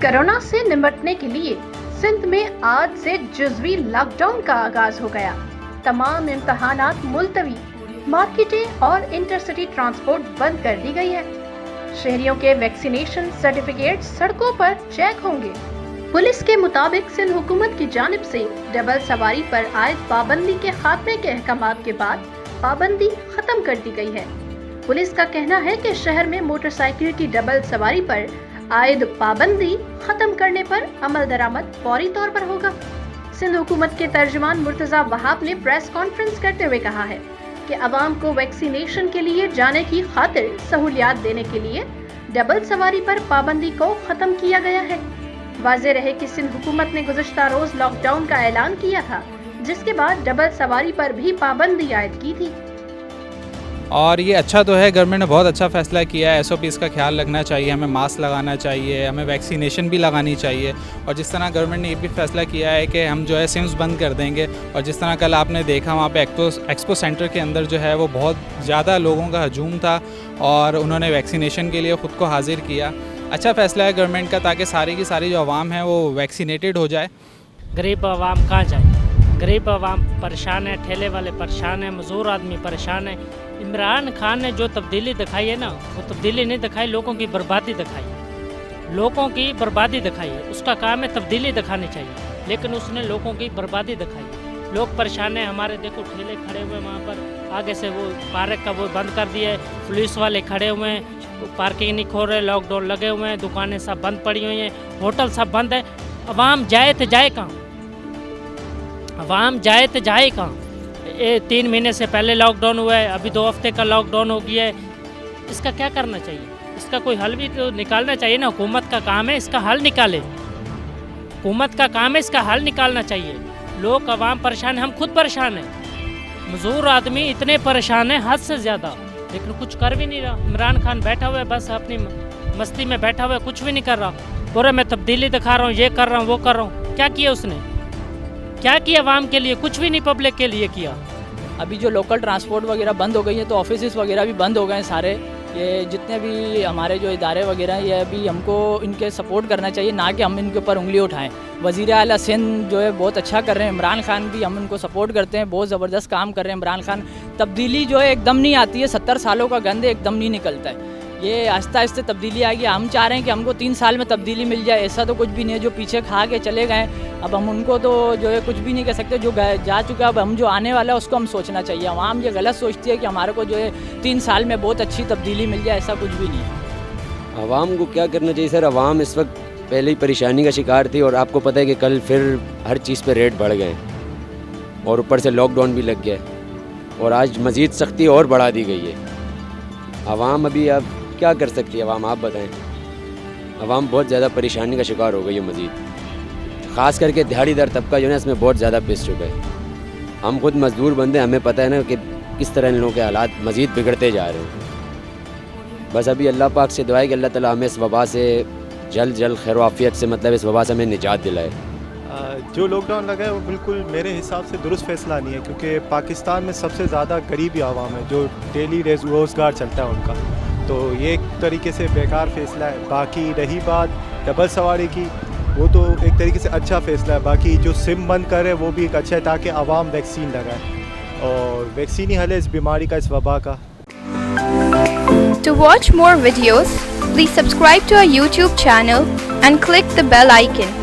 Corona से निपटने के लिए सिंध में आज से जुज़वी लॉकडाउन का आगाज हो गया। तमाम इम्तहानात मुलतवी, मार्केटें और इंटरसिटी ट्रांसपोर्ट बंद कर दी गई है। शहरियों के वैक्सीनेशन सर्टिफिकेट सड़कों पर चेक होंगे। पुलिस के मुताबिक सिंध हुकूमत की जानिब से डबल सवारी पर आयद पाबंदी के खात्मे के अहकामात के बाद पाबंदी खत्म कर दी गई है। पुलिस का कहना है कि शहर में मोटरसाइकिल की डबल सवारी पर आयद पाबंदी खत्म करने पर अमल दरामद फौरी तौर पर होगा। सिंध हुकूमत के तर्जुमान मुर्तजा वहाब ने प्रेस कॉन्फ्रेंस करते हुए कहा है कि अवाम को वैक्सीनेशन के लिए जाने की खातिर सहूलियात देने के लिए डबल सवारी पर पाबंदी को खत्म किया गया है। वाज़ेह रहे कि सिंध हुकूमत ने गुज़श्ता रोज लॉकडाउन का ऐलान किया था, जिसके बाद डबल सवारी पर भी पाबंदी आयद की थी। और ये अच्छा तो है, गवर्नमेंट ने बहुत अच्छा फ़ैसला किया है। SOPs का ख्याल रखना चाहिए, हमें मास्क लगाना चाहिए, हमें वैक्सीनेशन भी लगानी चाहिए। और जिस तरह गवर्नमेंट ने ये भी फ़ैसला किया है कि हम जो है सिम्स बंद कर देंगे। और जिस तरह कल आपने देखा वहाँ पे एक्सपो सेंटर के अंदर जो है वो बहुत ज़्यादा लोगों का हजूम था और उन्होंने वैक्सीनेशन के लिए ख़ुद को हाजिर किया। अच्छा फ़ैसला है गवर्नमेंट का, ताकि सारी की सारी जो आवाम है वो वैक्सीनेटेड हो जाए। गरीब आवाम कहाँ जाए? गरीब आवाम परेशान है, ठेले वाले परेशान है, मज़दूर आदमी परेशान है। इमरान खान ने जो तब्दीली दिखाई है ना, वो तब्दीली नहीं दिखाई, लोगों की बर्बादी दिखाई, लोगों की बर्बादी दिखाई है। उसका काम है तब्दीली दिखानी चाहिए, लेकिन उसने लोगों की बर्बादी दिखाई। लोग परेशान हैं। हमारे देखो ठेले खड़े हुए वहाँ पर, आगे से वो पार्क का वो बंद कर दिया है, पुलिस वाले खड़े हुए हैं, पार्किंग नहीं खोल रहे, लॉकडाउन लगे हुए हैं, दुकानें सब बंद पड़ी हुई हैं, होटल सब बंद है। अवाम जाए तो जाए कहाँ? अवाम जाए तो जाए कहाँ? 3 महीने से पहले लॉकडाउन हुआ है, अभी 2 हफ्ते का लॉकडाउन हो गया है। इसका क्या करना चाहिए? इसका कोई हल भी तो निकालना चाहिए ना। हुकूमत का काम है इसका हल निकाले, हुकूमत का काम है इसका हल निकालना चाहिए। लोग अवाम परेशान है, हम खुद परेशान हैं, मजदूर आदमी इतने परेशान हैं हद से ज़्यादा, लेकिन कुछ कर भी नहीं रहा। इमरान खान बैठा हुआ है, बस अपनी मस्ती में बैठा हुआ है, कुछ भी नहीं कर रहा। पूरा मैं तब्दीली दिखा रहा हूँ, ये कर रहा हूँ, वो कर रहा हूँ। क्या किया उसने? क्या किया आवाम के लिए? कुछ भी नहीं पब्लिक के लिए किया। अभी जो लोकल ट्रांसपोर्ट वगैरह बंद हो गई है, तो ऑफिस वगैरह भी बंद हो गए हैं सारे। ये जितने भी हमारे जो इदारे वगैरह हैं, ये अभी हमको इनके सपोर्ट करना चाहिए, ना कि हम इनके ऊपर उंगली उठाएं। वज़ीर आला सिंध जो है बहुत अच्छा कर रहे हैं, इमरान खान भी, हम उनको सपोर्ट करते हैं, बहुत ज़बरदस्त काम कर रहे हैं इमरान खान। तब्दीली जो है एकदम नहीं आती है, 70 सालों का गंद एकदम नहीं निकलता है। ये आहिस्ता आहिस्ता तब्दीली आएगी। हम चाह रहे हैं कि हमको 3 साल में तब्दीली मिल जाए, ऐसा तो कुछ भी नहीं है। जो पीछे खा के चले गए, अब हम उनको तो जो है कुछ भी नहीं कह सकते। जो जा चुका, अब हम जो आने वाला है उसको हम सोचना चाहिए। आवाम ये गलत सोचती है कि हमारे को जो है 3 साल में बहुत अच्छी तब्दीली मिल जाए, ऐसा कुछ भी नहीं है। आवाम को क्या करना चाहिए सर? आवाम इस वक्त पहले ही परेशानी का शिकार थी, और आपको पता है कि कल फिर हर चीज़ पे रेट बढ़ गए और ऊपर से लॉकडाउन भी लग गया, और आज मज़ीद सख्ती और बढ़ा दी गई है। आवाम अभी अब क्या कर सकती है? आवाम आप बताएं। आवाम बहुत ज़्यादा परेशानी का शिकार हो गई है मज़ीद, ख़ास करके दिहाड़ीदार तबका जो है इसमें बहुत ज़्यादा पिस चुका है। हम खुद मजदूर बंदे, हमें पता है ना कि किस तरह इन लोगों के हालात मज़ीद बिगड़ते जा रहे हैं। बस अभी अल्लाह पाक से दुआ है कि अल्लाह ताला हमें इस वबा से जल्द खैर आफियत से, मतलब इस वबा से हमें निजात दिलाए। जो लॉकडाउन लगा है वो बिल्कुल मेरे हिसाब से दुरुस्त फैसला नहीं है, क्योंकि पाकिस्तान में सबसे ज़्यादा गरीबी आवाम है जो डेली रोज़गार चलता है उनका, तो ये एक तरीके से बेकार फ़ैसला है। बाकी रही बात डबल सवारी की, वो तो एक तरीके से अच्छा फ़ैसला है। बाकी जो सिम बंद करे वो भी एक अच्छा है, ताकि आवाम वैक्सीन लगाए, और वैक्सीन ही हल है इस बीमारी का, इस वबा का। To watch more videos, please subscribe to our YouTube channel and click the bell icon.